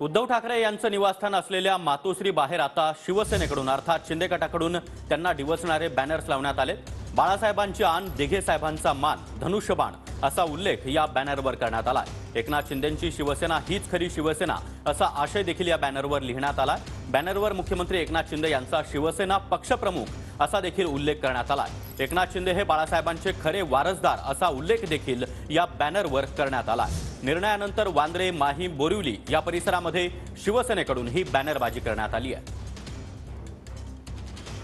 उद्धव ठाकरे यांचं निवासस्थान असलेल्या मातोश्री बाहेर आता शिवसेनेकडून अर्थात शिंदे गटाकडून त्यांना डिवचणारे बॅनर्स लावण्यात आले। बाळासाहेबांची आण, दिघे साहेबांचा मान, धनुष्यबाण असा उल्लेख या बॅनरवर करण्यात आला। एकनाथ शिंदेंची शिवसेना हीच खरी शिवसेना असा आशय देखील या बॅनरवर लिहिण्यात आला। बॅनरवर मुख्यमंत्री एकनाथ शिंदे यांचा शिवसेना पक्षप्रमुख असा देखील उल्लेख करण्यात आला। एकनाथ शिंदे हे बाळासाहेबांचे खरे वारसदार असा उल्लेख देखील या बॅनरवर करण्यात आला। निर्णयानंतर वांद्रे, माहीम, बोरिवली या परिसरामध्ये शिवसेनेकडून ही बॅनरबाजी करण्यात आली आहे।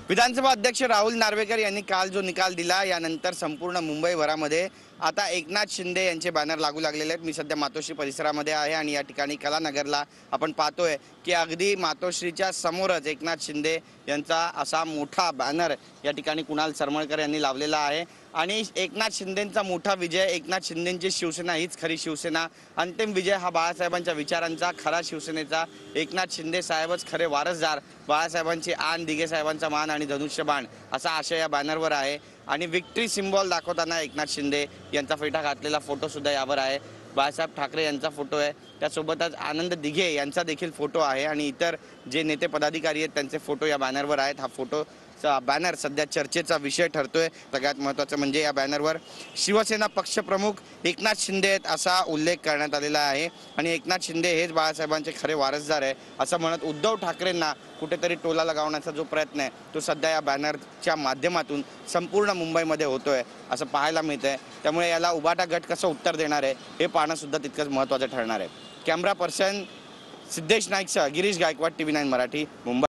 विधानसभा अध्यक्ष राहुल नार्वेकर यांनी काल जो निकाल दिला यानंतर संपूर्ण मुंबईभरामध्ये आता एकनाथ शिंदे यांचे बॅनर लागू लागलेले आहेत। मी सध्या मातोश्री परिसरामध्ये आहे आणि या ठिकाणी कलानगरला आपण पाहतोय की अगदी मातोश्रीच्या समोरच एकनाथ शिंदे यांचा असा मोठा बॅनर या ठिकाणी कुणाल सरमळकर यांनी लावलेला आहे। आणि एकनाथ शिंदेंचा मोठा विजय, एकनाथ शिंदेंची शिवसेना हीच खरी शिवसेना, अंतिम विजय हा बाळासाहेबांच्या विचारांचा, खरा शिवसेनेचा, एकनाथ शिंदे साहेबच खरे वारसदार, बाळासाहेबांची आण, दिघे साहेबांचा मान आणि धनुष्यबाण असा आशय या बॅनरवर आहे। आणि विक्ट्री सिम्बॉल दाखवताना एकनाथ शिंदे यांचा फेटा घातलेला फोटो सुद्धा यावर आहे। बाळासाहेब ठाकरे यांचा फोटो आहे, त्यासोबतच आनंद दिघे यांचा देखील फोटो आहे आणि इतर जे नेते पदाधिकारी आहेत त्यांचे फोटो या बॅनरवर आहेत। हा फोटो बॅनर सध्या चर्चेचा विषय ठरतोय। सगळ्यात महत्त्वाचं म्हणजे या बॅनरवर शिवसेना पक्षप्रमुख एकनाथ शिंदे आहेत असा उल्लेख करण्यात आलेला आहे आणि एकनाथ शिंदे हेच बाळासाहेबांचे खरे वारसदार आहे असं म्हणत उद्धव ठाकरेंना कुठेतरी टोला लगावण्याचा जो प्रयत्न आहे तो सध्या या बॅनरच्या माध्यमातून संपूर्ण मुंबईमध्ये होतोय असं पाहायला मिळतंय। त्यामुळे याला उबाटा गट कसं उत्तर देणार आहे हे पाहणं सुद्धा तितकंच महत्त्वाचं ठरणार आहे। कॅमेरा पर्सन सिद्धेश नाईकसह गिरीश गायकवाड, TV9 मराठी, मुंबई।